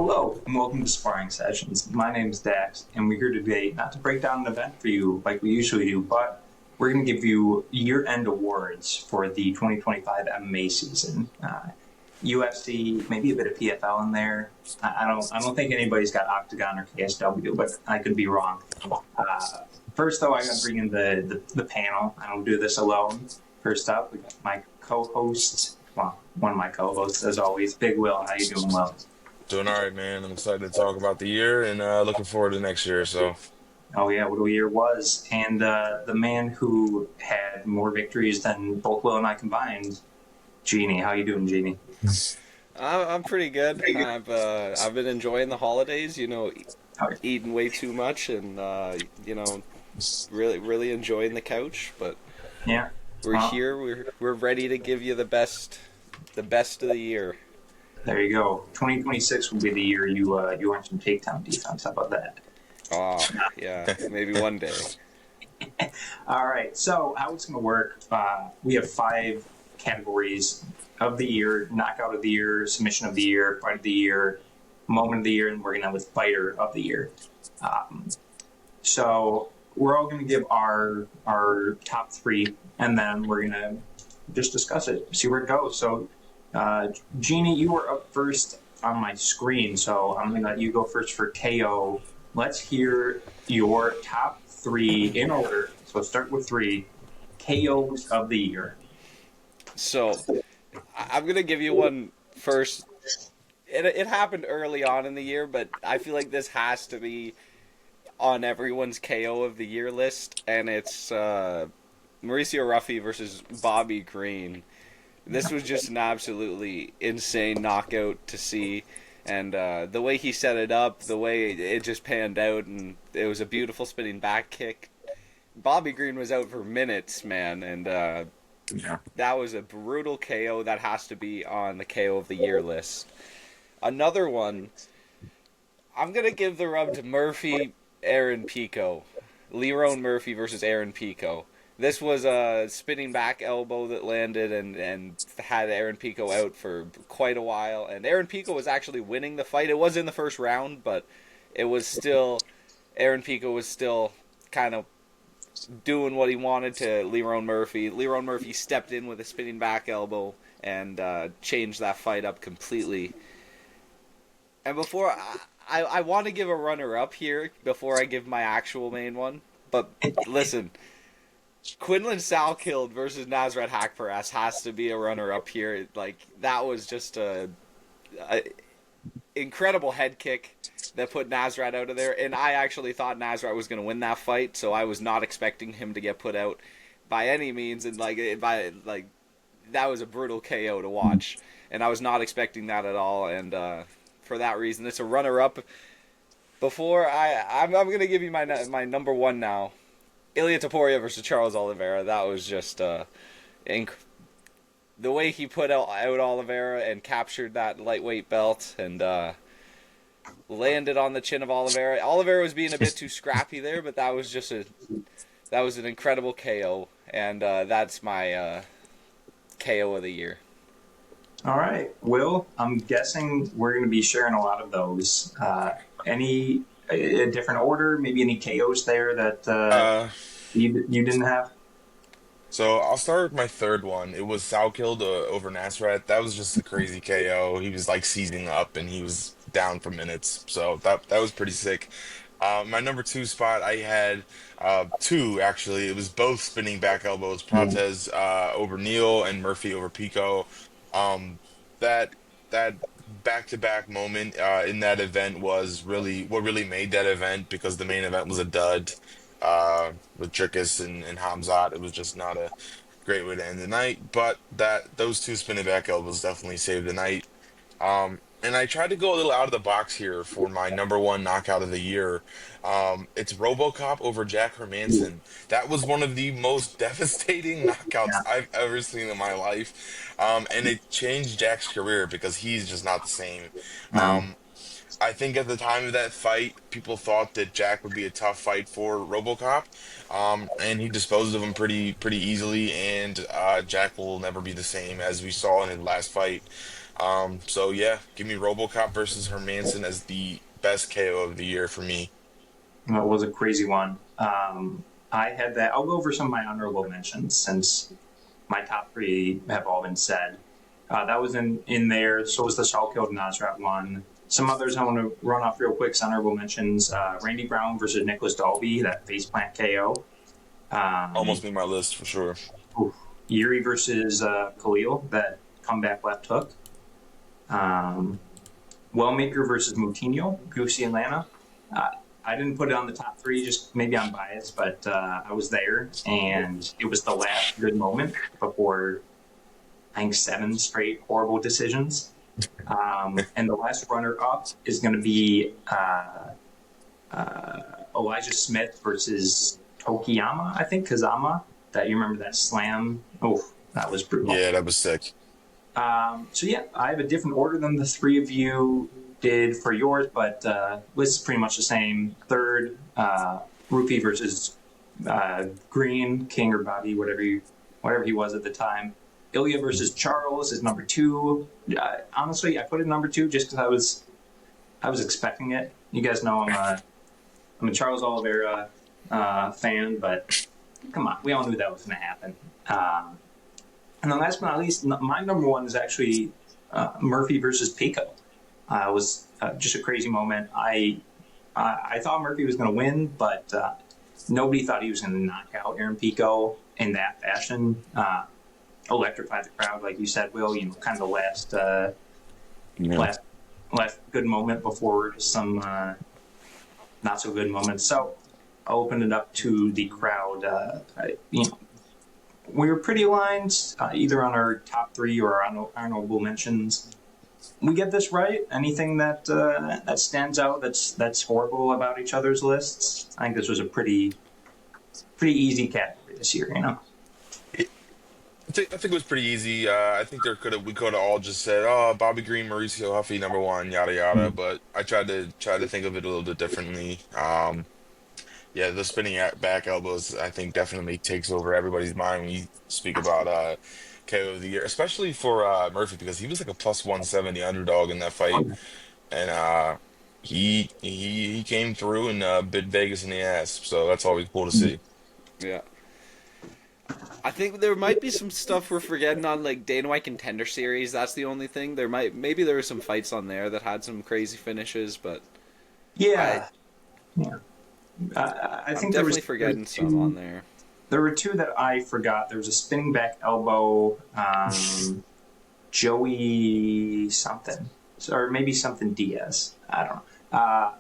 Hello and welcome to Sparring Sessions. My name is Dax, and we're here today not to break down an event for you like we usually do, but we're going to give you year-end awards for the 2025 MMA season. UFC, maybe a bit of PFL in there. I don't think anybody's got Octagon or KSW, but I could be wrong. First, though, I got to bring in the panel. I don't do this alone. First up, we got my co-host. Well, one of my co-hosts, as always, Big Will. How you doing, Will? Doing all right, man. I'm excited to talk about the year and looking forward to next year. So, Oh yeah, what a year was, and the man who had more victories than both Will and I combined, Jeannie. How you doing, Jeannie? I'm pretty good. I've been enjoying the holidays. How- Eating way too much, and really enjoying the couch. But Yeah. we're Well, here. We're ready to give you the best of the year. there you go. 2026 will be the year you want some takedown defense. How about that? Oh yeah, maybe one day. All right. So how it's going to work? We have 5 categories of the year: knockout of the year, submission of the year, fight of the year, moment of the year, and we're going to have a fighter of the year. Um, so we're all going to give our top 3, and then we're going to just discuss it, see where it goes. So, Jeannie, you were up first on my screen, so I'm going to let you go first for KO. Let's hear your top 3 in order. So start with 3 KOs of the year. So I'm gonna give you one first. It happened early on in the year, but I feel like this has to be on everyone's KO of the year list, and it's Mauricio Ruffy versus Bobby Green. This was just an absolutely insane knockout to see, and the way he set it up, the way it just panned out, and it was a beautiful spinning back kick. Bobby Green was out for minutes, man, and Yeah. that was a brutal KO. That has to be on the KO of the year list. Another one, I'm going to give the rub to Aaron Pico. Lerone Murphy versus Aaron Pico. This was a spinning back elbow that landed and had Aaron Pico out for quite a while. And Aaron Pico was actually winning the fight. It was in the first round, but it was still, Aaron Pico was still kind of doing what he wanted to Lerone Murphy. Lerone Murphy stepped in with a spinning back elbow and changed that fight up completely. And before I want to give a runner-up here before I give my actual main one. But listen, Quinlan Salkild versus Nasrat Hakparas has to be a runner-up here. Like, that was just a incredible head kick that put Nasrat out of there. And I actually thought Nasrat was going to win that fight, so I was not expecting him to get put out by any means. And that was a brutal KO to watch, and I was not expecting that at all. And for that reason, it's a runner-up. Before I'm going to give you my number one now. Ilia Topuria versus Charles Oliveira. That was just the way he put out Oliveira and captured that lightweight belt and landed on the chin of Oliveira. Oliveira was being a bit too scrappy there, but that was an incredible KO, and that's my KO of the year. All right, Will, I'm guessing we're going to be sharing a lot of those. Any a different order? Maybe any KOs there that you didn't have? so I'll start with my third one. It was Salkild over Nasrat. That was just a crazy KO. He was like seizing up and he was down for minutes. So that was pretty sick. My number 2 spot, I had 2 actually. It was both spinning back elbows. Prates over Neal and Murphy over Pico. Um, that that back-to-back moment in that event was really what really made that event because the main event was a dud with Dricus and Hamzat. It was just not a great way to end the night. But those 2 spinning back elbows definitely saved the night. And I tried to go a little out of the box here for my number 1 knockout of the year. It's RoboCop over Jack Hermanson. That was one of the most devastating knockouts Yeah. I've ever seen in my life. And it changed Jack's career because he's just not the same. No. Um, I think at the time of that fight, people thought that Jack would be a tough fight for RoboCop, and he disposed of him pretty easily. And Jack will never be the same as we saw in his last fight. So yeah, give me RoboCop versus Hermanson as the best KO of the year for me. That was a crazy one. I had that. I'll go over some of my honorable mentions since my top three have all been said. That was in there. So was the Salkeld Nasrat one. Some others I want to run off real quick. Honorable mentions: Randy Brown versus Nicholas Dalby, that faceplant KO. Almost Um, made my list for sure. Yuri versus Khalil, that comeback left hook. Um, Wellmaker versus Moutinho, UFC Atlanta. Uh, I didn't put it on the top three, just maybe I'm biased, but I was there, and it was the last good moment before I think 7 straight horrible decisions. And the last runner up is going to be Elijah Smith versus Tokiyama, I think, Kazama. That you remember that slam? Oh, that was brutal. Yeah, that was sick. So yeah, I have a different order than the three of you did for yours, but list is pretty much the same. Third, Rupee versus Green, King or Bobby, whatever he was at the time. Ilya versus Charles is number two. Honestly, I put it number two just because I was expecting it. You guys know I'm a Charles Oliveira fan, but come on, we all knew that was going to happen. And then last but not least, my number one is actually Murphy versus Pico. It was just a crazy moment. I thought Murphy was going to win, but nobody thought he was going to knock out Aaron Pico in that fashion. Electrify the crowd, like you said, Will. You know, kind of the Yeah. last last good moment before some not so good moments. So I'll open it up to the crowd. We were pretty aligned, either on our top three or our honorable mentions. We get this right. Anything that stands out that's horrible about each other's lists? I think this was a pretty easy category this year. You know. I think it was pretty easy. I think we could have all just said, "Oh, Bobby Green, Mauricio Huffy, number one, yada yada." But I tried to think of it a little bit differently. Yeah, the back elbows, I think, definitely takes over everybody's mind when you speak about KO of the year, especially for Murphy because he was like a plus 170 underdog in that fight, and he came through and bit Vegas in the ass. So that's always cool to see. Yeah. I think there might be some stuff we're forgetting on like Dana White Contender Series. That's the only thing. Maybe there were some fights on there that had some crazy finishes, but I Yeah, yeah. I I'm think there was definitely there was forgetting some on two there. there were two that I forgot. There was a spinning back elbow, Joey something, or maybe something Diaz. I don't know.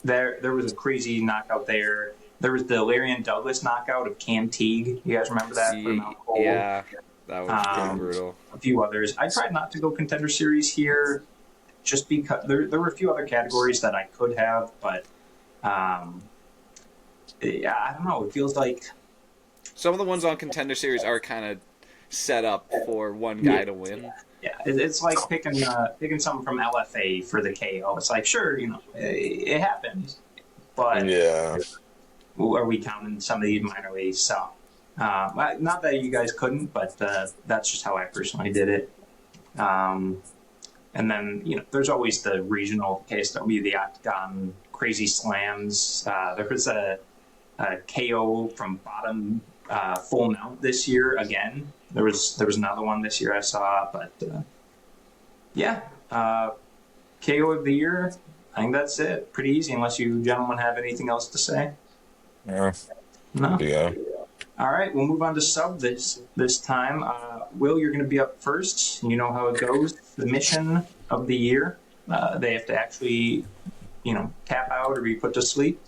There was a crazy knockout there. There was the Larian Douglas knockout of Cam Teague. You guys remember that? Put him out cold. Yeah, that was pretty Um, brutal. a few others. I tried not to go contender series here, just because there were a few other categories that I could have, but um, yeah, I don't know. It feels like Some of the ones on Contender Series are kind of set up for one yeah, guy to win. yeah. It's like picking someone from LFA for the KO. It's like sure, it happens, but Yeah. are we counting some of these minor leagues? So, not that you guys couldn't, but that's just how I personally did it. Um, and then there's always the regional KSW, the Octagon crazy slams. There was a KO from bottom full mount this year again. There was another one this year I saw, but yeah, KO of the year. I think that's it. Pretty easy, unless you gentlemen have anything else to say. Yeah. No. Yeah. All right, we'll move on to sub this time. Will, you're going to be up first. You know how it goes. The mission of the year. They have to actually, tap out or be put to sleep.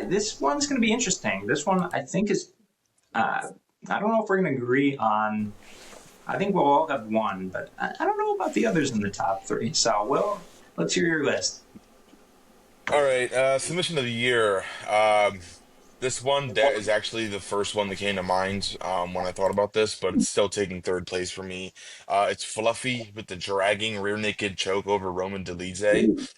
This one's going to be interesting. This one, I think, is. I don't know if we're going to agree on. I think we'll all have one, but I don't know about the others in the top three. So, Will, let's hear your list. All right. Submission of the year. This one that is actually the first one that came to mind when I thought about this, but it's still taking third place for me. It's Fluffy with the dragging rear naked choke over Roman Dolidze.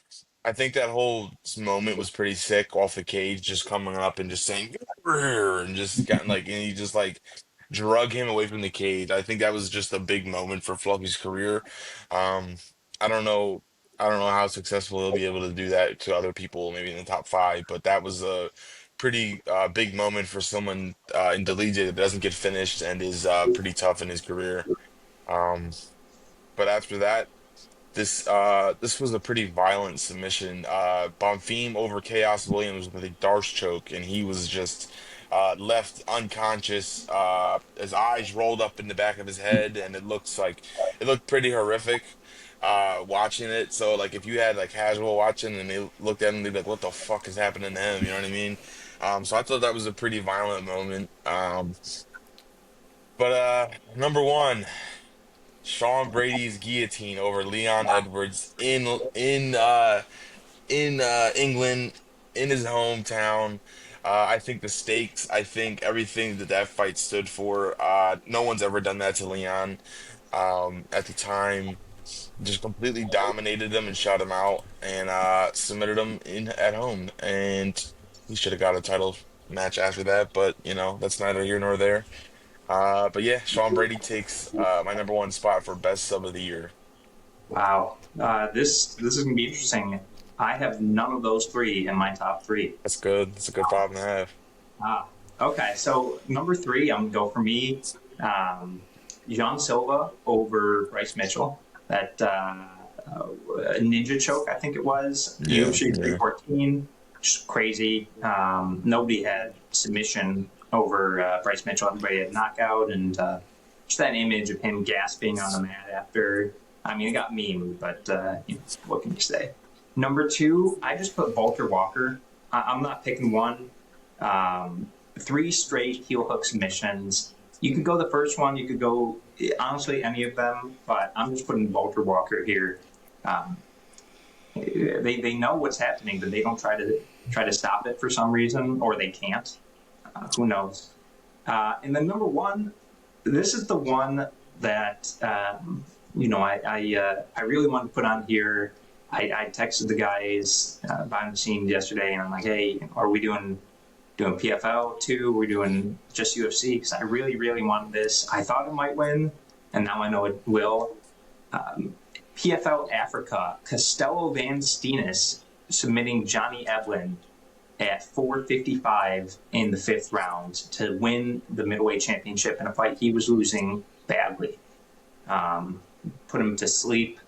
I think that whole moment was pretty sick off the cage, just coming up and just saying "Get over here," and just got like, and he just like drug him away from the cage. I think that was just a big moment for Fluffy's career. Um, I don't know. I don't know how successful he'll be able to do that to other people, maybe in the top five, but that was a pretty big moment for someone in Delege that doesn't get finished and is pretty tough in his career. Um, but after that, this was a pretty violent submission. Bonfim over Chaos Williams with a Darce choke, and he was just left unconscious. His eyes rolled up in the back of his head, and it looked pretty horrific. Watching it, so like if you had like casual watching and they looked at him, they'd be like, "What the fuck is happening to him?" You know what I mean? So I thought that was a pretty violent moment. But number one. Sean Brady's guillotine over Leon Edwards in England in his hometown. I think the stakes, I think everything that that fight stood for. No one's ever done that to Leon. At the time, just completely dominated him and shut him out and submitted him in at home. And he should have got a title match after that, but you know that's neither here nor there. But yeah, Sean Brady takes my number one spot for best sub of the year. Wow. This is gonna be interesting. I have none of those three in my top three. That's good. That's a good problem to have. Ah, okay. So number three, I'm gonna go for me. Um, John Silva over Bryce Mitchell. That ninja choke, I think it was. Yeah, UFC yeah. 314. Just crazy. Nobody had submission over Bryce Mitchell. Everybody had knockout, and just that image of him gasping on the mat after. I mean, it got memed, but you know, what can you say? Number two, I just put Walter Walker. I'm not picking one. Three straight heel hook submissions. You could go the first one. You could go, honestly, any of them, but I'm just putting Walter Walker here. Um, they know what's happening, but they don't try to stop it for some reason, or they can't. Who knows? And then number one, this is the one that you know I really wanted to put on here. I texted the guys behind the scenes yesterday, and I'm like, hey, are we doing PFL too? We're doing just UFC because I really wanted this. I thought it might win, and now I know it will. PFL Africa, Costello Van Steenis submitting Johnny Eblen at 4:55 in the fifth round to win the middleweight championship in a fight he was losing badly. Put him to sleep.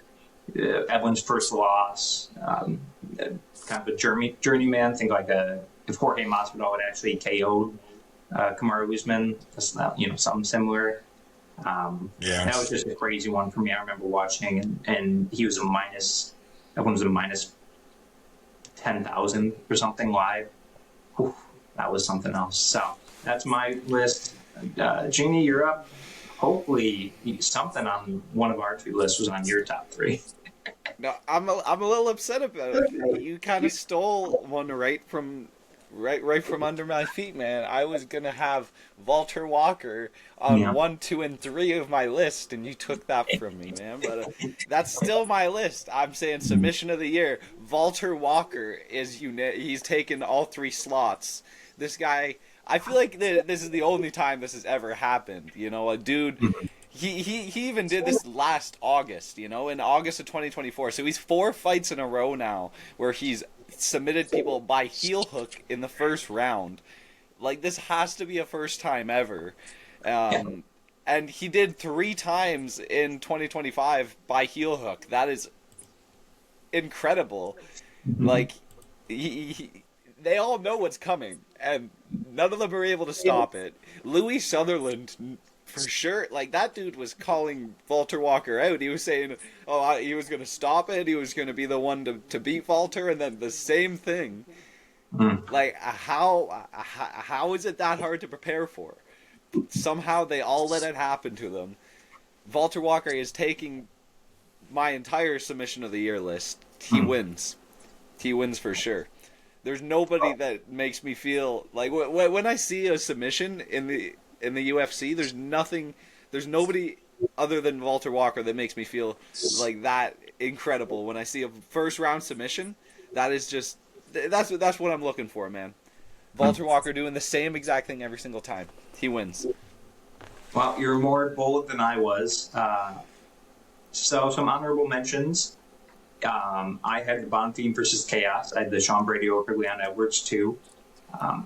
Eblen's first loss, kind of a journeyman. Think like if Jorge Masvidal had actually KO'd Kamaru Usman, that's not, you know, something similar. Yeah. That was just a crazy one for me. I remember watching, and he was Eblen was a minus 10,000 or something live. Whew, that was something else. So that's my list. Jeannie, you're up. Hopefully, something on one of our two lists was on your top three. No, I'm a little upset about it. You kind of stole one right from under my feet, man. I was gonna have Walter Walker on 1, 2, and 3 of my list, and you took that from me, man. But that's still my list. I'm saying submission of the year. Walter Walker he's taken all 3 slots. This guy, I feel like this is the only time this has ever happened. You know, a dude. He even did this last August, you know, in August of 2024. So he's 4 fights in a row now where he's submitted people by heel hook in the first round. Like, this has to be a first time ever. And he did 3 times in 2025 by heel hook. That is incredible. Like, they all know what's coming, and none of them are able to stop it. Louis Sutherland, for sure, like, that dude was calling Walter Walker out. He was saying, he was going to stop it, he was going to be the one to beat Walter, and then the same thing. Like, how is it that hard to prepare for? Somehow they all let it happen to them. Walter Walker is taking my entire submission of the year list. He wins. He wins for sure. There's nobody that makes me feel like when I see a submission in the UFC, there's nobody other than Walter Walker that makes me feel like that incredible. When I see a first round submission, that's what I'm looking for, man. Walter Walker doing the same exact thing every single time. He wins. Well, you're more bold than I was. So some honorable mentions. I had the Bonfim versus Chaos. I had the Sean Brady over Leon Edwards too.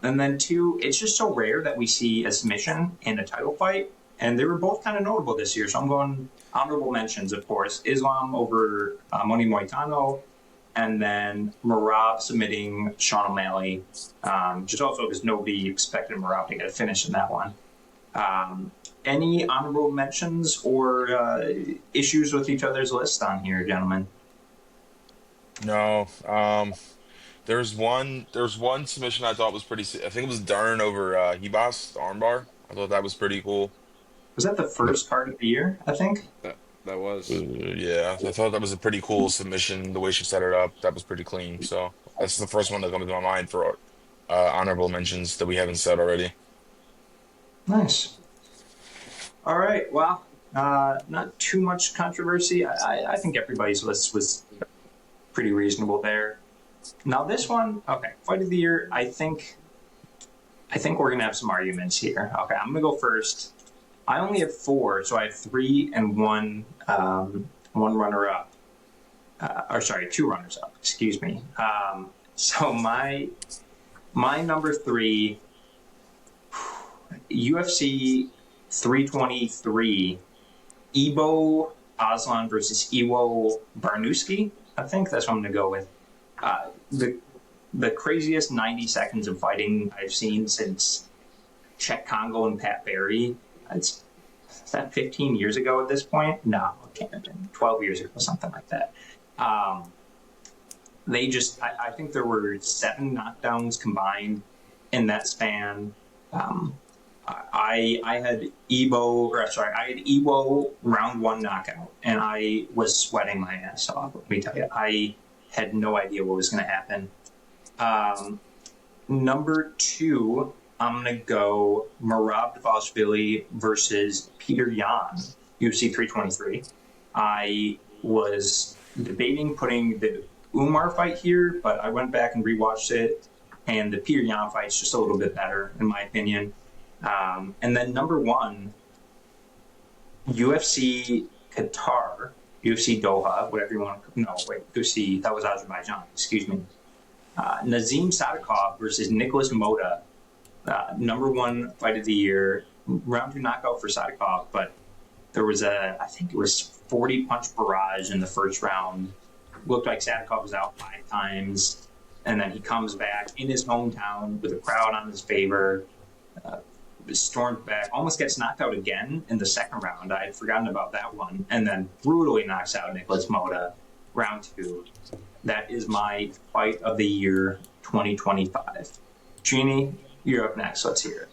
And then two, it's just so rare that we see a submission in a title fight, and they were both kind of notable this year. So I'm going honorable mentions, of course. Islam over Moni Moitano, and then Marab submitting Sean O'Malley. Just also because nobody expected Marab to get a finish in that one. Any honorable mentions or issues with each other's list on here, gentlemen? No. There's one submission I thought was pretty. I think it was Dern over Hebas, the armbar. I thought that was pretty cool. Was that the first card of the year, I think? That was. Yeah, I thought that was a pretty cool submission. The way she set it up, that was pretty clean. So that's the first one that comes to my mind for honorable mentions that we haven't said already. Nice. All right. Well, not too much controversy. I think everybody's list was pretty reasonable there. Now this one, okay, fight of the year. I think we're gonna have some arguments here. Okay, I'm gonna go first. I only have four, so I have three and one runner up. Or sorry, two runners up. Excuse me. So my number three, UFC 323, Ibo Aslan versus Iwo Barnowski. I think that's what I'm gonna go with. The craziest 90 seconds of fighting I've seen since Chet Congo and Pat Barry. Is that 15 years ago at this point? No, it can't have been 12 years ago, something like that. I think there were 7 knockdowns combined in that span. I had Ewo round 1 knockout, and I was sweating my ass off. Let me tell you, I had no idea what was going to happen. Number 2, I'm going to go Merab Dvalishvili versus Peter Yan, UFC 323. I was debating putting the Umar fight here, but I went back and rewatched it, and the Peter Yan fight's just a little bit better, in my opinion. And then number 1, UFC Qatar, UFC Doha, whatever you want to... No, wait, UFC, that was Azerbaijan, excuse me. Nazim Sadikov versus Nicholas Moda. Number 1 fight of the year. Round 2 knockout for Sadikov, but there was I think it was 40 punch barrage in the first round. Looked like Sadikov was out 5 times, and then he comes back in his hometown with a crowd on his favor. Stormed back, almost gets knocked out again in the second round. I had forgotten about that one, and then brutally knocks out Nicholas Moda, round 2. That is my fight of the year 2025. Jeannie, you're up next. Let's hear it.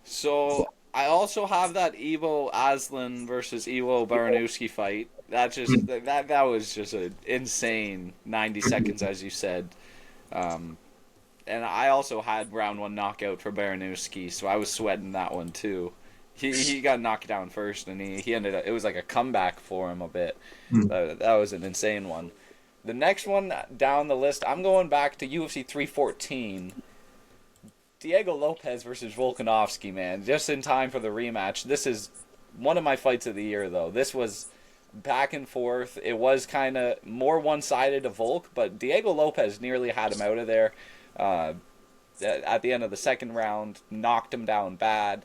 So I also have that Ivo Aslan versus Iwo Baranowski fight. That was just an insane 90 seconds, as you said. And I also had round 1 knockout for Baranowski, so I was sweating that one too. He got knocked down first, and he ended up, it was like a comeback for him a bit. That was an insane one. The next one down the list, I'm going back to UFC 314. Diego Lopez versus Volkanovski, man. Just in time for the rematch. This is one of my fights of the year, though. This was back and forth. It was kind of more one-sided to Volk, but Diego Lopez nearly had him out of there. At the end of the second round, knocked him down bad.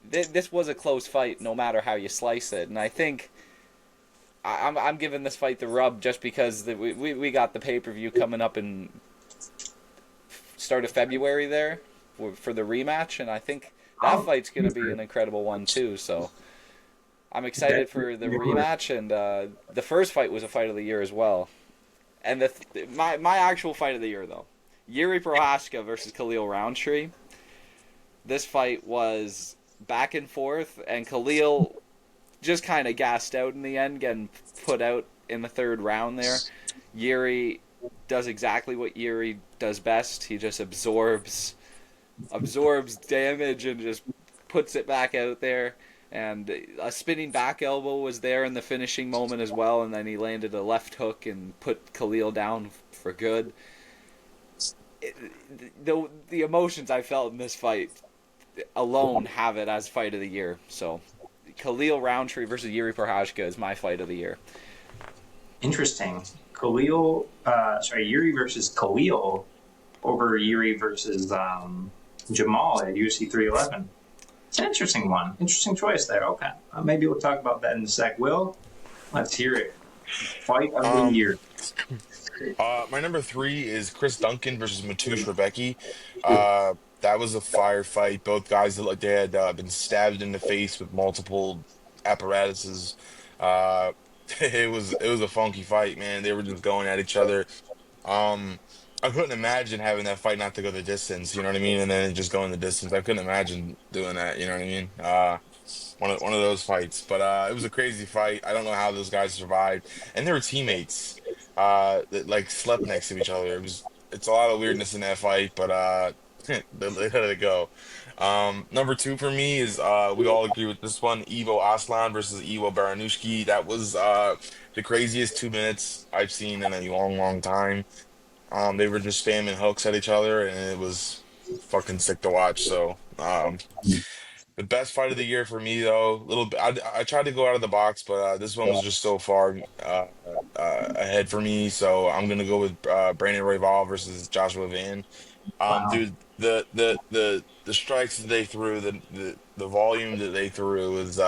This was a close fight, no matter how you slice it, and I think I'm giving this fight the rub just because we got the pay-per-view coming up in start of February there for the rematch, and I think that fight's going to be an incredible one too. So I'm excited for the rematch, and the first fight was a fight of the year as well. And my actual fight of the year though, Yuri Prohaska versus Khalil Roundtree. This fight was back and forth, and Khalil just kind of gassed out in the end, getting put out in the third round there. Yuri does exactly what Yuri does best. He just absorbs damage and just puts it back out there. And a spinning back elbow was there in the finishing moment as well, and then he landed a left hook and put Khalil down for good. The emotions I felt in this fight alone have it as fight of the year. So, Khalil Roundtree versus Yuri Prochazka is my fight of the year. Interesting. Yuri versus Khalil over Yuri versus Jamal at UFC 311. It's an interesting one. Interesting choice there. Okay. Maybe we'll talk about that in a sec. Will, let's hear it. Fight of the year. My number 3 is Chris Duncan versus Mateusz Rebecki. That was a fire fight. Both guys looked like they had been stabbed in the face with multiple apparatuses. It was a funky fight, man. They were just going at each other. I couldn't imagine having that fight not to go the distance, you know what I mean? And then just going the distance. I couldn't imagine doing that, you know what I mean? One of those fights. But it was a crazy fight. I don't know how those guys survived. And they were teammates that like slept next to each other. It's a lot of weirdness in that fight, but they let it go. Number 2 for me is we all agree with this one, Ivo Aslan versus Ivo Baranushki. That was the craziest 2 minutes I've seen in a long, long time. They were just spamming hooks at each other, and it was fucking sick to watch. So, the best fight of the year for me, though, little bit. I tried to go out of the box, but this one was just so far ahead for me. So I'm gonna go with Brandon Royval versus Joshua Van. Wow. Dude, the strikes that they threw, the volume that they threw was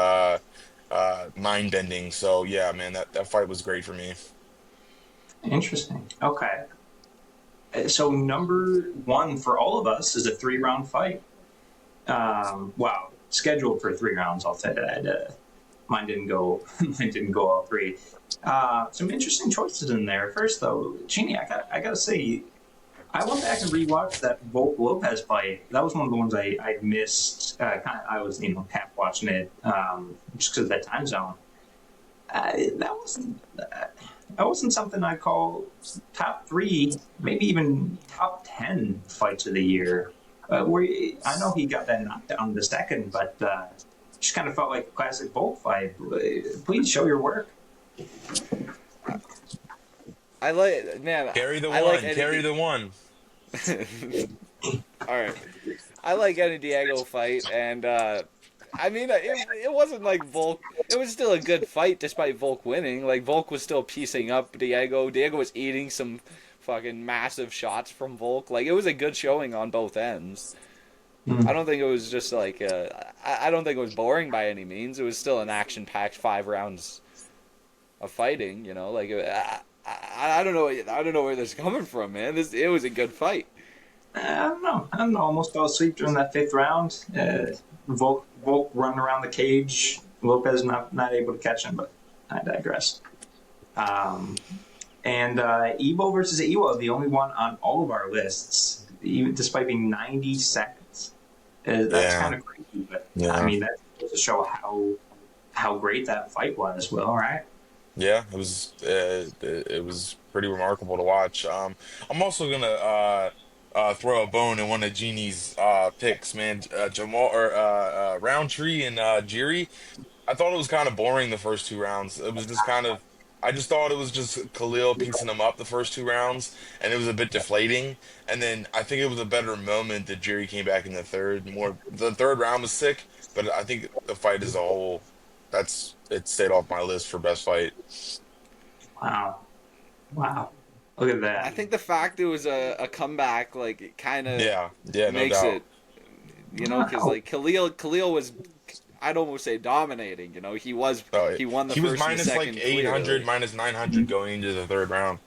mind bending. So yeah, man, that fight was great for me. Interesting. Okay. So number 1 for all of us is a 3-round fight. Wow, scheduled for 3 rounds. I'll say that. Mine didn't go. Mine didn't go all 3. Some interesting choices in there. First, though, Jeannie, I gotta say, I went back and rewatched that Volk Lopez fight. That was one of the ones I missed. I was half watching it just because of that time zone. That wasn't something I'd call top 3, maybe even top 10 fights of the year. I know he got that knocked down in the second, but just kind of felt like a classic Volk fight. Please show your work. I like, man. Carry the I one. like Eddie Carry the one. All right. I like Eddie Diego fight, and I mean, it wasn't like Volk. It was still a good fight despite Volk winning. Like, Volk was still piecing up Diego. Diego was eating some fucking massive shots from Volk. Like, it was a good showing on both ends. I don't think it was just like I don't think it was boring by any means. It was still an action-packed 5 rounds of fighting. You know, like I don't know. I don't know where this is coming from, man. It was a good fight. I don't know. Almost fell asleep during that 5th round. Volk running around the cage. Lopez not able to catch him, but I digress. And Evo versus Evo, the only one on all of our lists, even despite being 90 seconds. That's kind of crazy, but I mean, that goes to show how great that fight was. Will, right? Yeah, it was pretty remarkable to watch. I'm also gonna throw a bone in one of Genie's picks, man. Jamal or Roundtree and Jiri. I thought it was kind of boring the first 2 rounds. It was just kind of. I just thought it was just Khalil piecing them up the first 2 rounds, and it was a bit deflating. And then I think it was a better moment that Jiri came back in the third. The third round was sick, but I think the fight as a whole, it stayed off my list for best fight. Wow. Look at that. I think the fact it was a comeback, like, it kind of no makes doubt. it, you know, because like Khalil was, I'd almost say dominating. You know, he won the He first was and minus the second like 800, clearly. minus 900 going into the third round.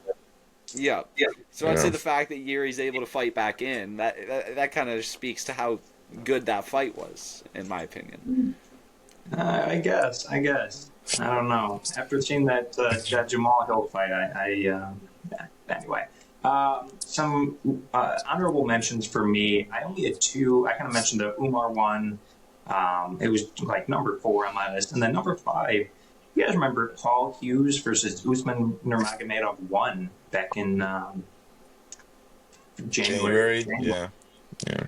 Yeah. So I'd say the fact that Yuri's able to fight back in, that kind of speaks to how good that fight was, in my opinion. I guess. I don't know. After seeing that Jamal Hill fight, anyway. Some honorable mentions for me. I only had 2. I kind of mentioned the Umar one. It was like number 4 on my list, and then number 5. You guys remember Paul Hughes versus Usman Nurmagomedov 1 back in January? Yeah.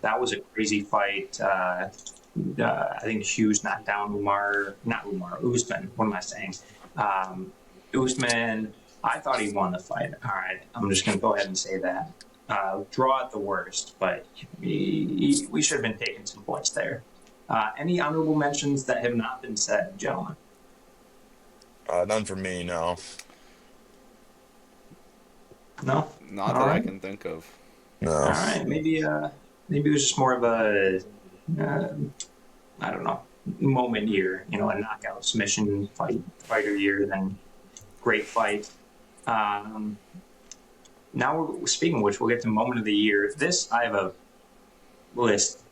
That was a crazy fight. I think Hughes knocked down Usman. What am I saying? Usman, I thought he won the fight. All right, I'm just going to go ahead and say that. draw at the worst, but we should have been taking some points there. Any honorable mentions that have not been said, gentlemen? None for me, no. No. Not All that I right. can think of. All No. right. Maybe it was just more of a uh, I don't know moment year. A knockout submission fighter year than great fight. Um, Now, speaking of which, we'll get to moment of the year. I have a list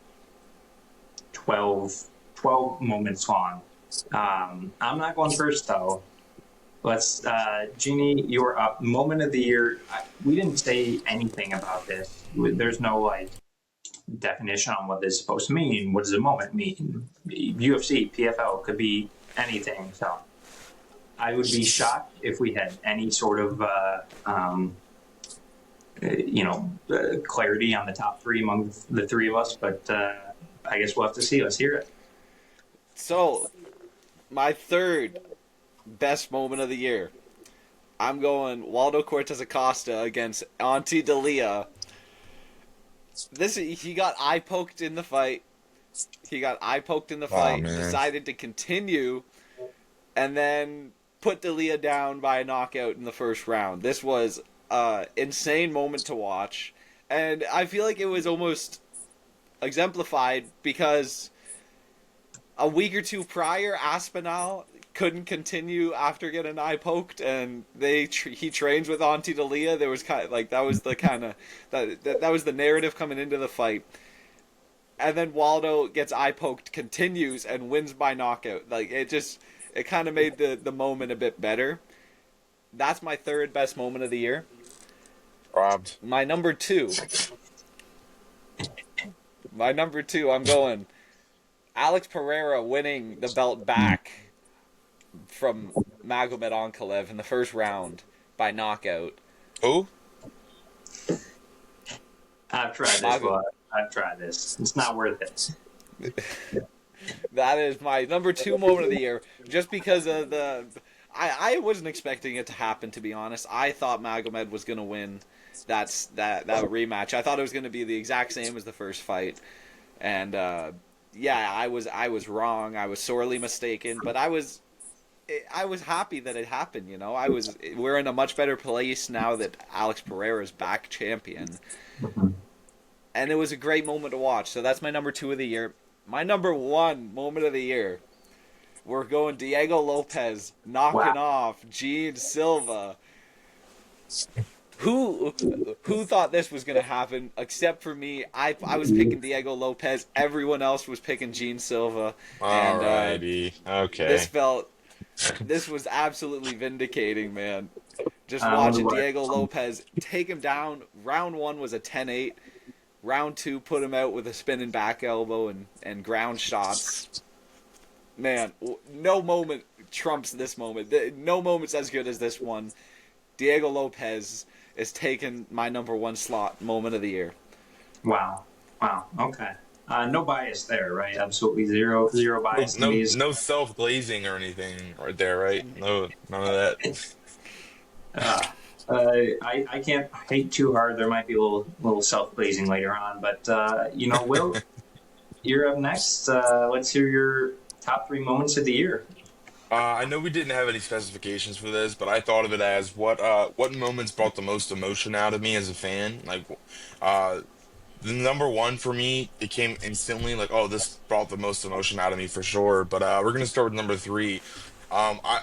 12 moments long. I'm not going first, though. Jeannie, you're up. Moment of the year. We didn't say anything about this. There's no definition on what this is supposed to mean. What does a moment mean? UFC, PFL could be anything. So I would be shocked if we had any sort of clarity on the top three among the three of us, but I guess we'll have to see. Let's hear it. So, my third best moment of the year. I'm going Waldo Cortez Acosta against Auntie Dalia. He got eye poked in the fight. Oh man. Decided to continue, and then put Dalia down by a knockout in the first round. This was an insane moment to watch, and I feel like it was almost exemplified because a week or two prior, Aspinall couldn't continue after getting eye poked, and he trains with Auntie Dalia. There was kind of like that was the narrative coming into the fight, and then Waldo gets eye poked, continues, and wins by knockout. Like it kind of made the moment a bit better. That's my third best moment of the year. Robbed. My number two. I'm going Alex Pereira winning the belt back from Magomed Ankalaev in the first round by knockout. Who? I've tried this. I've tried this. It's not worth it. That is my number two moment of the year, just because of the. I wasn't expecting it to happen, to be honest. I thought Magomed was going to win that rematch. I thought it was going to be the exact same as the first fight, and I was wrong. I was sorely mistaken, but I was happy that it happened. We're in a much better place now that Alex Pereira is back champion, and it was a great moment to watch. So that's my number two of the year. My number one moment of the year, we're going Diego Lopez knocking off Gene Silva. Who thought this was going to happen except for me? I was picking Diego Lopez. Everyone else was picking Gene Silva. Alrighty. Okay. This was absolutely vindicating, man. Just watching Diego Lopez take him down. Round one was a 10-8. Round two put him out with a spinning back elbow and ground shots. Man, no moment trumps this moment. No moment's as good as this one. Diego Lopez is taking my number one slot moment of the year. Wow. Okay. No bias there, right? Absolutely zero bias in these. No self glazing or anything right there, right? No, none of that. I can't hate too hard. There might be a little self glazing later on, but Will, you're up next. Let's hear your top three moments of the year. I know we didn't have any specifications for this, but I thought of it as what moments brought the most emotion out of me as a fan. Like, uh, the number one for me, it came instantly. Like, oh, this brought the most emotion out of me for sure. But we're gonna start with number three.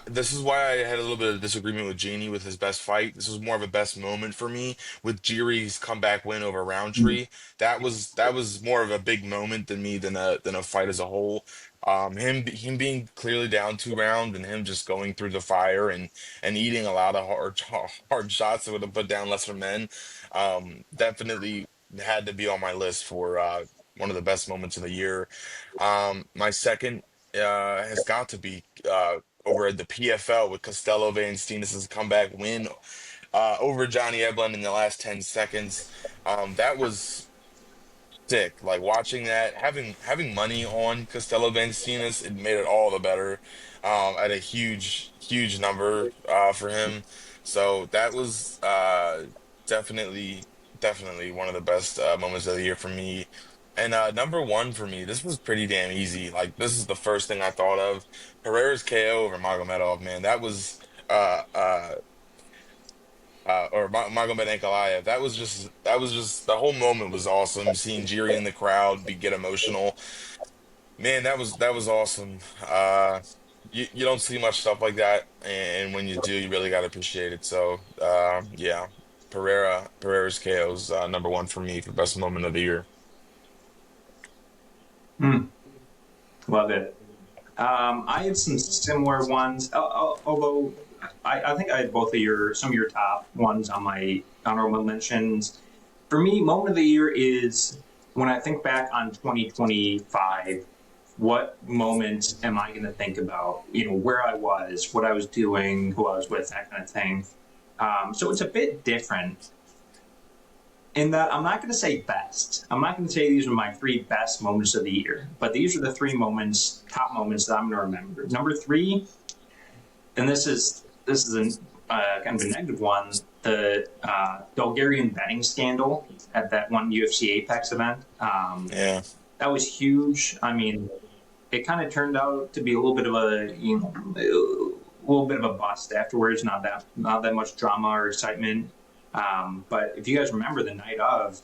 This is why I had a little bit of disagreement with Genie with his best fight. This was more of a best moment for me with Jiri's comeback win over Roundtree. That was more of a big moment than a fight as a whole. Him being clearly down 2 rounds and him just going through the fire and eating a lot of hard shots that would have put down lesser men. Definitely had to be on my list for one of the best moments of the year. My second has got to be over at the PFL with Costello Van Steenis' comeback win over Johnny Eblen in the last 10 seconds. That was sick. Like watching that, having money on Costello Van Steenis, it made it all the better. At a huge number for him. So that was definitely definitely one of the best moments of the year for me. And number one for me, this was pretty damn easy. Like this is the first thing I thought of. Herrera's KO over Magomedov, man. That was or Magomed Ankalaev. That was just the whole moment was awesome. Seeing Jiri in the crowd be get emotional. Man, that was awesome. You don't see much stuff like that, and when you do, you really got to appreciate it. So, yeah, Pereira's KO's number one for me for best moment of the year. Hmm. Love it. I had some similar ones, although I think I had both of some of your top ones on my honorable mentions. For me, moment of the year is when I think back on 2025. What moment am I going to think about? Where I was, what I was doing, who I was with, that kind of thing. So it's a bit different in that I'm not going to say best. I'm not going to say these are my three best moments of the year, but these are the three moments, top moments that I'm going to remember. Number three, and this is kind of a negative one. The Bulgarian betting scandal at that one UFC Apex event. Yeah, That was huge. I mean, it kind of turned out to be a little bit of a little bit of a bust afterwards. Not that much drama or excitement. But if you guys remember the night of,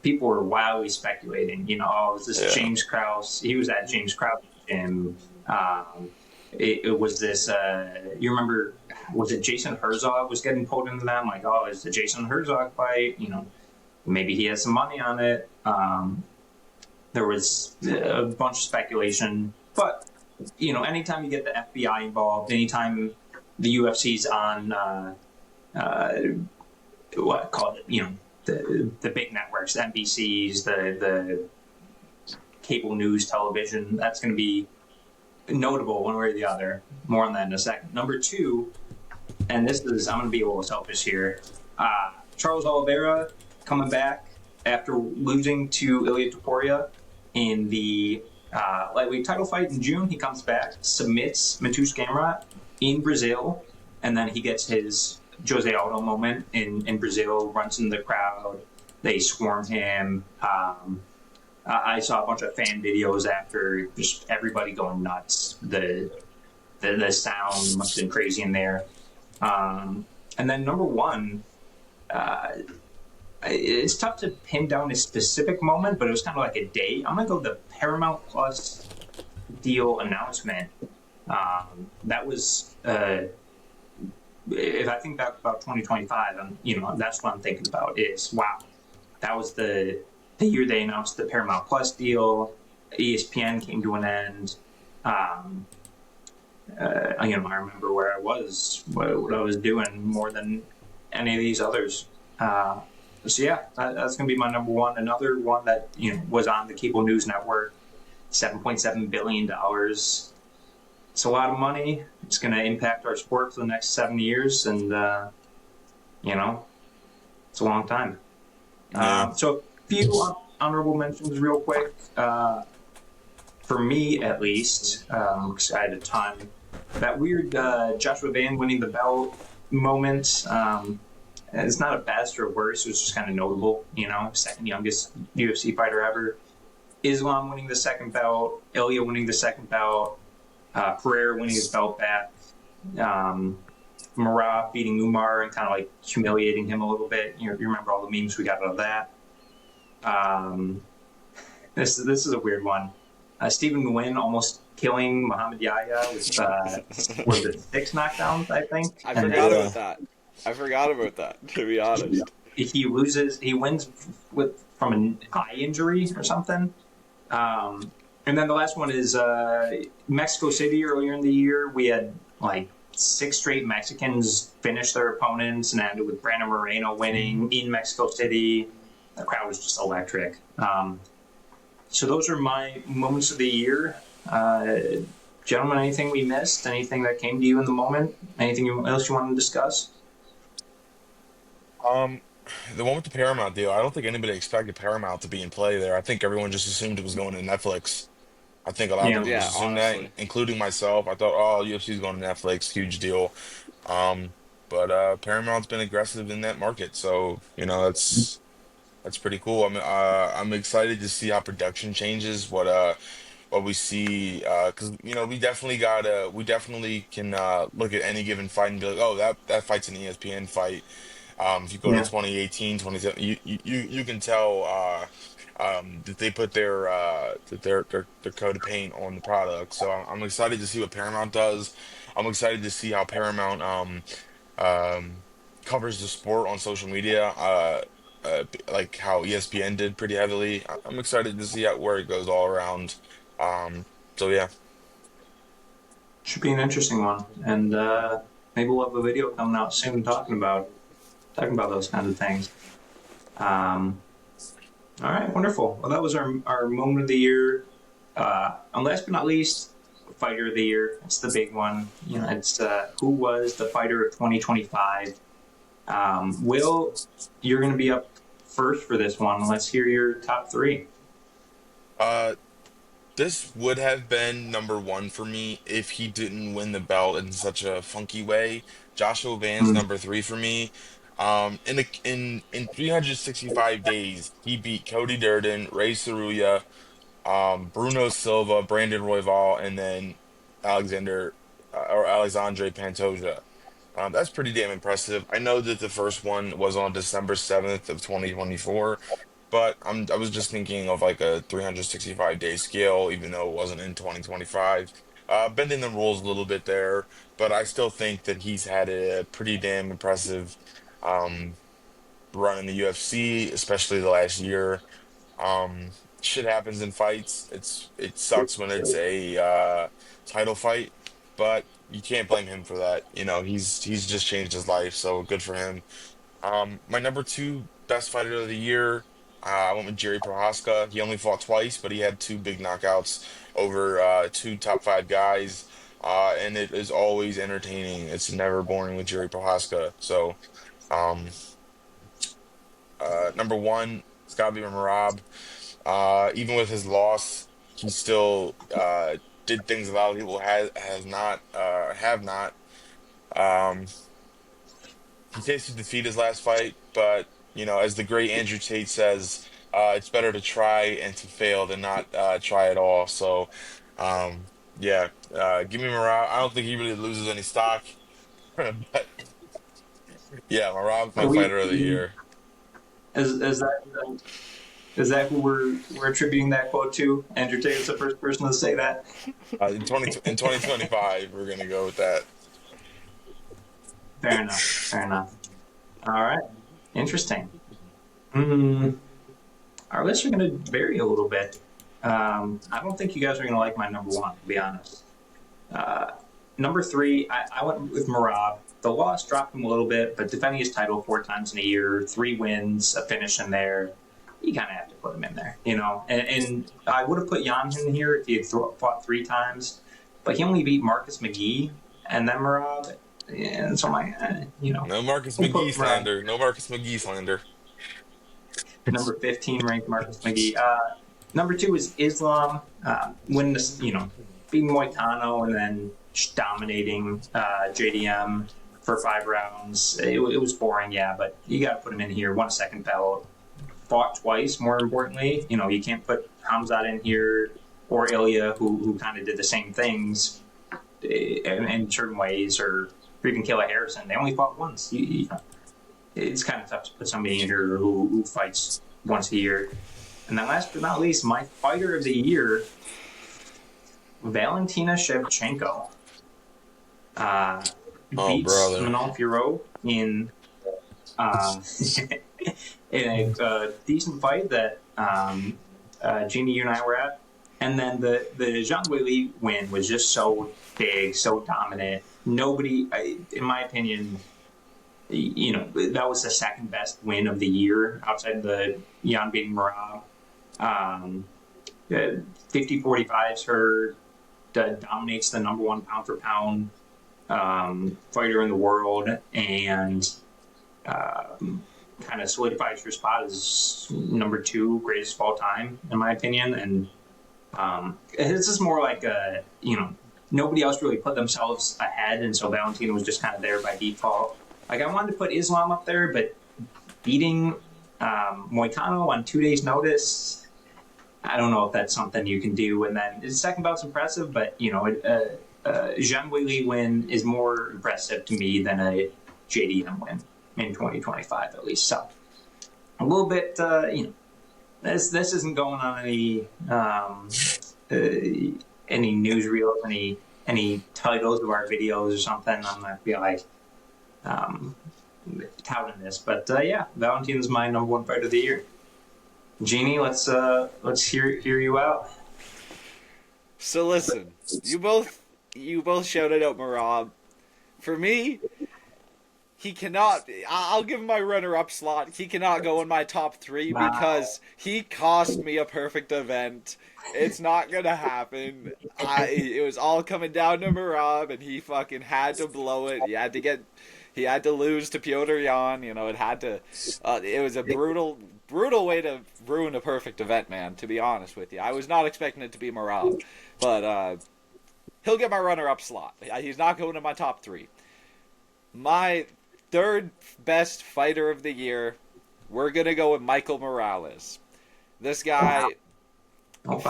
people were wildly speculating. Oh, is this yeah, James Krause? He was at James Krause gym. It was this. You remember? Was it Jason Herzog was getting pulled into that? I'm like, oh, is the Jason Herzog fight? Maybe he has some money on it. There was a bunch of speculation, but anytime you get the FBI involved, anytime the UFC's on uh, what called it, the big networks, the NBCs, the cable news television, that's going to be notable one way or the other. More on that in a second. Number two, and I'm going to be a little selfish here. Charles Oliveira coming back after losing to Ilya Topuria in the lightweight title fight in June. He comes back, submits Mateusz Gamrot in Brazil, and then he gets his Jose Aldo moment in Brazil, runs in the crowd. They swarm him. I saw a bunch of fan videos after, just everybody going nuts. The sound must have been crazy in there. And then number one, uh, it's tough to pin down a specific moment, but it was kind of like a date. I'm gonna go the Paramount Plus deal announcement. That was if I think back about 2025, that's what I'm thinking about. Is wow, that was the year they announced the Paramount Plus deal. ESPN came to an end. Um, I remember where I was, what I was doing more than any of these others. So yeah, that's going to be my number one. Another one that was on the cable news network, $7.7 billion. It's a lot of money. It's going to impact our sport for the next 7 years, and you know, it's a long time. yeah. So a few honorable mentions, real quick. For me, at least, because I had a ton. That weird Joshua Van winning the belt moment. It's not a best or worst. It was just kind of notable. Second youngest UFC fighter ever. Islam winning the second belt. Ilya winning the second belt. Pereira winning his belt back. Marab beating Umar and kind of like humiliating him a little bit. You remember all the memes we got out of that. This is a weird one. Stephen Nguyen almost killing Muhammad Yahya with was it 6 knockdowns, I think, I and forgot then Yeah. about that. I forgot about that, to be honest. he wins from an eye injury or something. And then the last one is Mexico City. Earlier in the year, we had like 6 straight Mexicans finish their opponents, and ended with Brandon Moreno winning in Mexico City. The crowd was just electric. So those are my moments of the year. Gentlemen, anything we missed? Anything that came to you in the moment? Anything else you want to discuss? Um, the one with the Paramount deal, I don't think anybody expected Paramount to be in play there. I think everyone just assumed it was going to Netflix. I think a lot of Yeah. people Yeah, just assumed that, honestly. including myself. I thought, oh, UFC's going to Netflix, huge deal. but Paramount's been aggressive in that market, so that's pretty cool. I'm excited to see how production changes, what we see, because we definitely can look at any given fight and be like, oh, that fight's an ESPN fight. If you go to Yeah. 2018, 27, you can tell that they put their coat of paint on the product. So I'm excited to see what Paramount does. I'm excited to see how Paramount um, covers the sport on social media, like how ESPN did pretty heavily. I'm excited to see where it goes all around. Um, so yeah. Should be an interesting one, and maybe we'll have a video coming out soon talking about those kinds of things. Um, all right, wonderful. Well, that was our moment of the year. And last but not least, fighter of the year. It's the big one. You know, it's who was the fighter of 2025. Will, you're going to be up first for this one. Let's hear your top three. Uh, this would have been number one for me if he didn't win the belt in such a funky way. Joshua Van's Mm. number three for me. In 365 days, he beat Cody Durden, Ray Saruya, Bruno Silva, Brandon Royval, and then Alexandre Pantoja. That's pretty damn impressive. I know that the first one was on December 7th of 2024, but I was just thinking of like a 365-day scale, even though it wasn't in 2025. Bending the rules a little bit there, but I still think that he's had a pretty damn impressive um, run in the UFC, especially the last year. Um, Shit happens in fights. It sucks when it's a title fight, but you can't blame him for that. He's just changed his life, so good for him. My number two best fighter of the year, I went with Jerry Prohaska. He only fought twice, but he had two big knockouts over two top five guys. And it is always entertaining. It's never boring with Jerry Prohaska. So, um, number one, it's got to be Marab. Even with his loss, he still did things a lot of people has not have not. Um, he tasted defeat his last fight, but as the great Andrew Tate says, it's better to try and to fail than not try at all. So, yeah, give me Marab. I don't think he really loses any stock, but yeah, Marab's my Are we? fighter of the year. Is that is that who we're attributing that quote to? Andrew Tate's the first person to say that. In 2025, we're gonna go with that. Fair enough. Fair enough. All right. Interesting. Mm, our lists are going to vary a little bit. I don't think you guys are going to like my number one, to be honest. Uh, Number three, I went with Marab. The loss dropped him a little bit, but defending his title four times in a year, 3 wins, a finish in there, you kind of have to put him in there, you know. And I would have put Jan in here if he had fought 3 times, but he only beat Marcus McGee and then Marab. And so I'm like, No Marcus we'll put McGee Marab slander. No Marcus McGee slander. number 15 ranked Marcus McGee. Number two is Islam, winning this, beating Moicano and then just dominating JDM for 5 rounds. It was boring, yeah, but you got to put him in here. Won a second belt, fought twice. More importantly, you can't put Hamzat in here or Ilya, who kind of did the same things in certain ways, or even Kayla Harrison. They only fought once. It's kind of tough to put somebody in here who fights once a year. And then last but not least, my fighter of the year, Valentina Shevchenko, Oh, beats brother. Manon Fiorot in uh, in a decent fight that Jeannie, you and I were at. And then the Zhang Weili win was just so big, so dominant. Nobody, in my opinion, that was the second best win of the year outside the Jan beating Marab. 50-45 her dominates the number one pound for pound fighter in the world, and kind of solidifies her spot as number two greatest of all time, in my opinion. And it's just more like nobody else really put themselves ahead, and so Valentina was just kind of there by default. Like, I wanted to put Islam up there, but beating Moicano on 2 days' notice, I don't know if that's something you can do. And then his second bout's impressive, but, Zhang Weili win is more impressive to me than a JDM win in 2025, at least. So, a little bit, this isn't going on any newsreels, any titles of our videos or something. I'm not be like touting this, but yeah, Valentina's my number one fight of the year. Jeannie, let's hear you out. So listen, you both shouted out Merab. For me, he cannot. I'll give him my runner-up slot. He cannot go in my top 3 because he cost me a perfect event. It's not gonna happen. It was all coming down to Merab, and he fucking had to blow it. He had to lose to Piotr Jan. It had to. It was a brutal way to ruin a perfect event, man. To be honest with you, I was not expecting it to be Merab, but he'll get my runner-up slot. He's not going in my top 3. My third best fighter of the year, we're gonna go with Michael Morales. This guy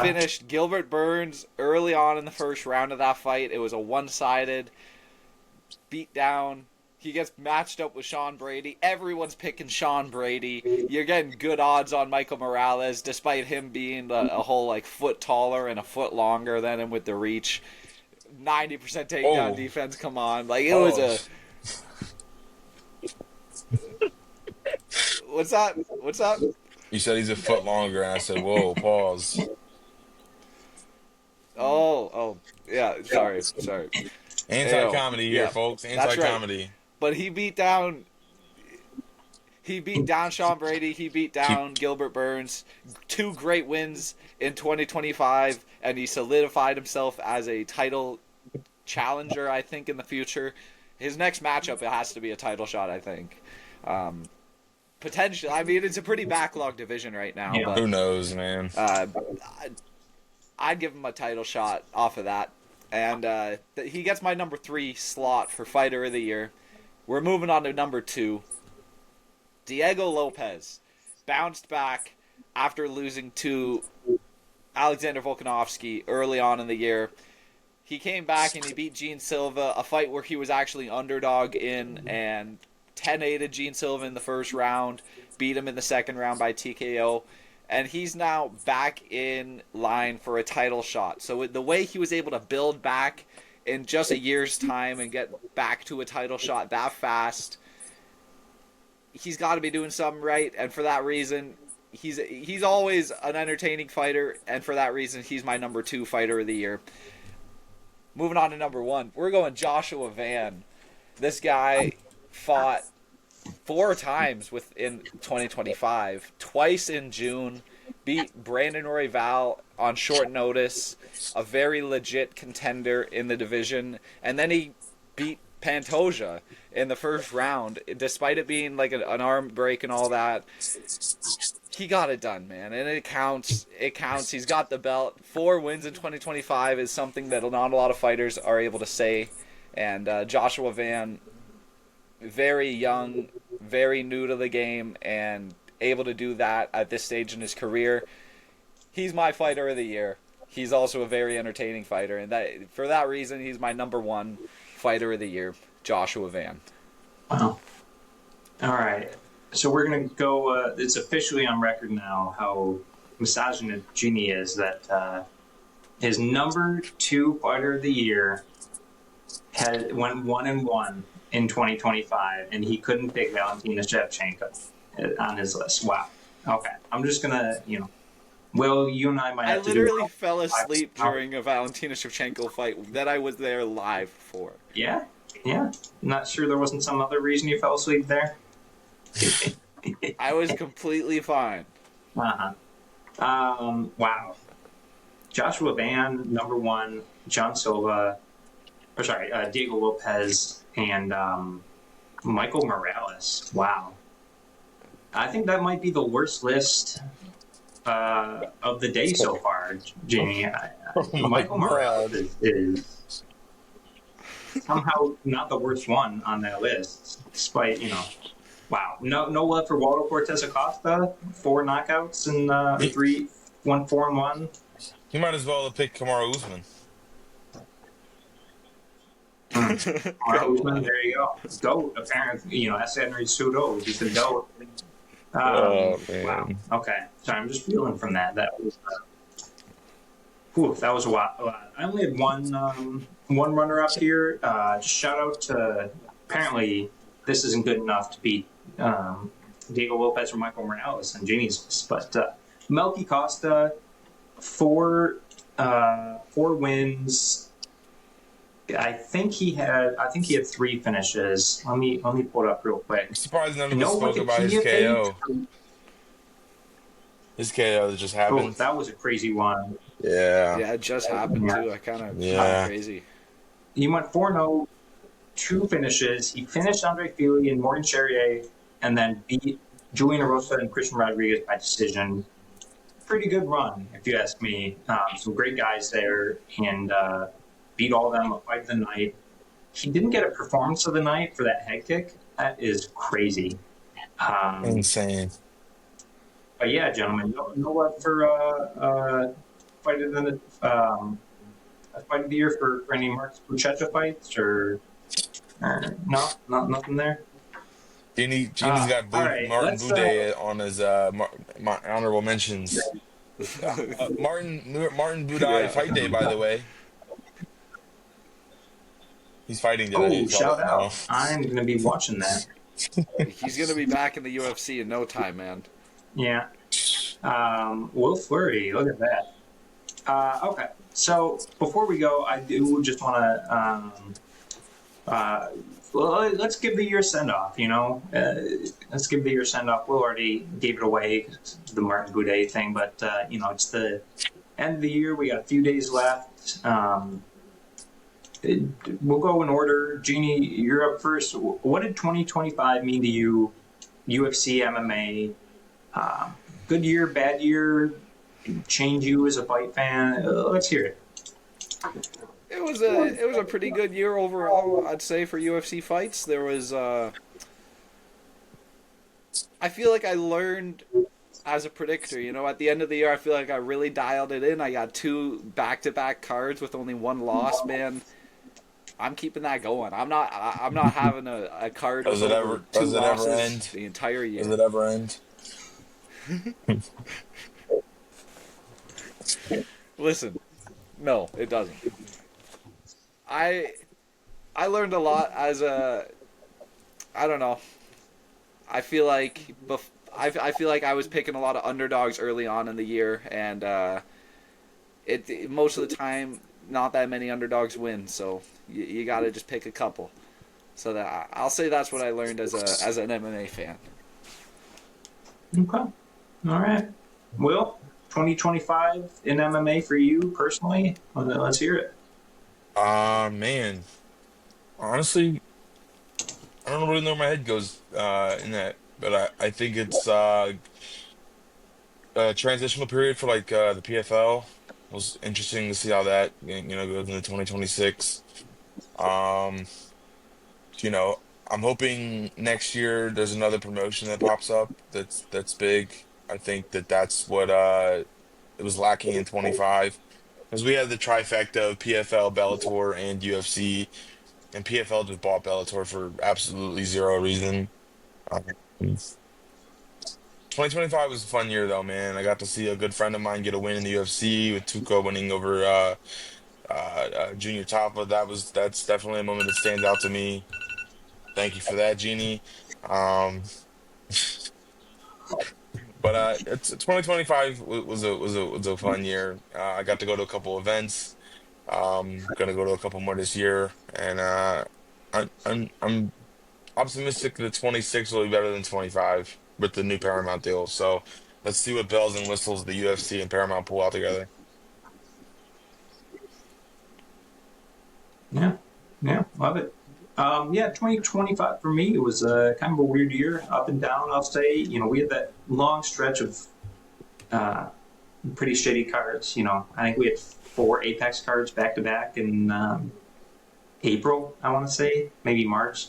finished Gilbert Burns early on in the first round of that fight. It was a one-sided beatdown. He gets matched up with Sean Brady. Everyone's picking Sean Brady. You're getting good odds on Michael Morales, despite him being a whole foot taller and a foot longer than him with the reach. 90% takedown defense. Come on, it was a. What's up? You said he's a foot longer, and I said, "Whoa, pause." Oh, yeah. Sorry. Anti-comedy here, folks. Anti-comedy. Right. But he beat down Sean Brady. He beat down Gilbert Burns. 2 great wins in 2025, and he solidified himself as a title challenger, I think, in the future. His next matchup, it has to be a title shot, I think. Potentially, I mean, it's a pretty backlogged division right now. Yeah. But, who knows, man? I'd give him a title shot off of that. And he gets my number 3 slot for Fighter of the Year. We're moving on to number 2. Diego Lopez bounced back after losing to Alexander Volkanovski early on in the year. He came back and he beat Gene Silva, a fight where he was actually underdog in, and 10-8'd Gene Silva in the first round, beat him in the second round by TKO, and he's now back in line for a title shot. So the way he was able to build back in just a year's time and get back to a title shot that fast, he's got to be doing something right, and for that reason, he's always an entertaining fighter, and for that reason, he's my number 2 fighter of the year. Moving on to number 1, we're going Joshua Van. This guy fought 4 times within 2025, twice in June, beat Brandon Royval on short notice, a very legit contender in the division, and then he beat Pantoja in the first round, despite it being like an arm break and all that. He got it done, man, and it counts. It counts. He's got the belt. 4 wins in 2025 is something that not a lot of fighters are able to say, and Joshua Van, very young, very new to the game, and able to do that at this stage in his career. He's my fighter of the year. He's also a very entertaining fighter, and for that reason, he's my number 1 fighter of the year, Joshua Van. Wow. All right. So we're going to go, it's officially on record now how misogynist Genie is, that his number 2 fighter of the year went 1-1 in 2025, and he couldn't pick Valentina Shevchenko on his list. Wow. Okay. I'm just going to, Will, you and I might have to do... I literally fell asleep during a Valentina Shevchenko fight that I was there live for. Yeah? Yeah? Not sure there wasn't some other reason you fell asleep there? I was completely fine. Uh-huh. Wow. Joshua Van, number 1, John Silva, Diego Lopez, and Michael Morales. Wow. I think that might be the worst list of the day so far, Jamie. Michael Morales is somehow not the worst one on that list, despite, wow. No love for Waldo Cortez Acosta, 4 knockouts and He, 4-1. he might as well have picked Kamaru Usman. Kamaru Come Usman, on. there you go. Goat, apparently, S. Henry Sudo, he's the goat. Oh Wow. man. Okay. Sorry, I'm just feeling from that. That was a lot. I only had one runner up here. Just shout out to, apparently this isn't good enough to beat Diego Lopez or Michael Morales and Genius, but Melky Costa, four wins. I think he had 3 finishes. Let me pull it up real quick. I'm surprised none You of us know what spoke the about his Kia paid? KO. His KO just Oh, happened. that was a crazy one. Yeah. Yeah, it just happened Yeah. too. I kind of Yeah. crazy. He went 4-0, 2 finishes. He finished Andre Fili and Morgan Charrier, and then beat Julian Erosa and Christian Rodriguez by decision. Pretty good run, if you ask me. Some great guys there, and beat all of them. A fight of the night. He didn't get a performance of the night for that head kick. That is crazy. Insane. But yeah, gentlemen, no love for fight of the fight of the year for any Marcus Buchecha fights or no, nothing there. Genie's got All right, Martin let's Buday on his honorable mentions. Martin Buday Yeah. fight day, by the way. He's fighting today. shout out. I'm going to be watching that. He's gonna be back in the UFC in no time, man. Yeah. Will Fleury, look at that. Okay, so before we go, I do just want to well, let's give the year send off. Let's give the year send off. Will already gave it away, the Martin Boudet thing, but it's the end of the year. We got a few days left. We'll go in order. Jeannie, you're up first. What did 2025 mean to you? UFC, MMA. Good year, bad year. Change you as a fight fan. Let's hear it. It was a pretty good year overall, I'd say, for UFC fights. There was I feel like I learned as a predictor, at the end of the year I feel like I really dialed it in. I got 2 back-to-back cards with only 1 loss, man. I'm keeping that going. I'm not having a card with over 2 losses the entire year. Does it ever end? Listen, no, it doesn't. I learned a lot as a. I don't know. I feel like I feel like I was picking a lot of underdogs early on in the year, and it most of the time not that many underdogs win. So you got to just pick a couple. So that I'll say that's what I learned as an MMA fan. Okay. All right. Will, 2025 in MMA for you personally? Let's hear it. Man. Honestly, I don't really know where my head goes in that, but I think it's a transitional period for the PFL. It was interesting to see how that goes into 2026. You know, I'm hoping next year there's another promotion that pops up that's big. I think that's what it was lacking in 25 because we had the trifecta of PFL, Bellator, and UFC, and PFL just bought Bellator for absolutely zero reason. 2025 was a fun year though, man. I got to see a good friend of mine get a win in the UFC with Tuco winning over Junior Tapa. That's definitely a moment that stands out to me. Thank you for that, Jeannie. Um, but it's 2025 was a fun year. I got to go to a couple events. Gonna go to a couple more this year, and I'm optimistic that 26 will be better than 25 with the new Paramount deal. So let's see what bells and whistles the UFC and Paramount pull out together. Yeah. Yeah. Love it. 2025 for me, it was kind of a weird year, up and down, I'll say. We had that long stretch of pretty shitty cards. I think we had 4 Apex cards back to back, and April, I want to say, maybe March.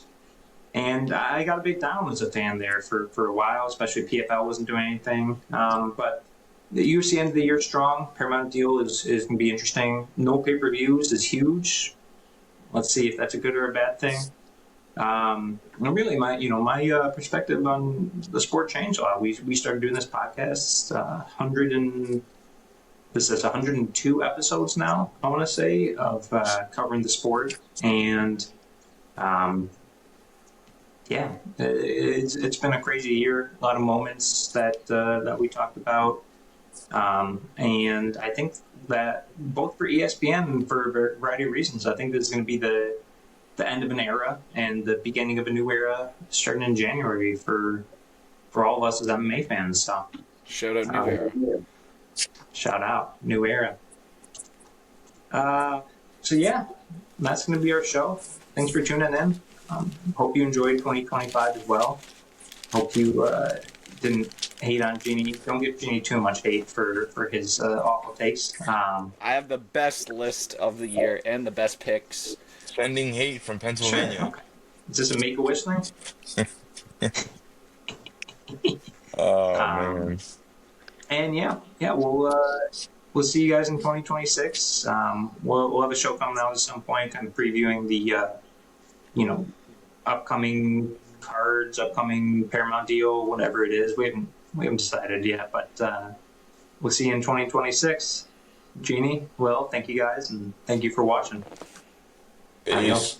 And I got a bit down as a fan there for a while, especially PFL wasn't doing anything. But the UFC end of the year strong. Paramount deal is going to be interesting. No pay-per-views is huge. Let's see if that's a good or a bad thing. And really, my perspective on the sport changed a lot. We started doing this podcast, 102 episodes now, I want to say, of covering the sport. And yeah, it's been a crazy year. A lot of moments that we talked about, and I think that both for ESPN and for a variety of reasons, I think this is going to be the end of an era and the beginning of a new era starting in January for all of us as MMA fans. So Shout out New Era. shout out new era. So yeah, that's going to be our show. Thanks for tuning in. Hope you enjoyed 2025 as well. Hope you didn't hate on Genie. Don't give Genie too much hate for his awful takes. I have the best list of the year and the best picks. Sending hate from Sure. Pennsylvania. Okay. Is this a Make-A-Wish thing? Oh man. And yeah, we'll see you guys in 2026. We'll have a show coming out at some point, kind of previewing the upcoming cards, upcoming Paramount deal, whatever it is. We haven't decided yet, but we'll see you in 2026. Jeannie, Will, thank you guys, and thank you for watching. Peace. Adios.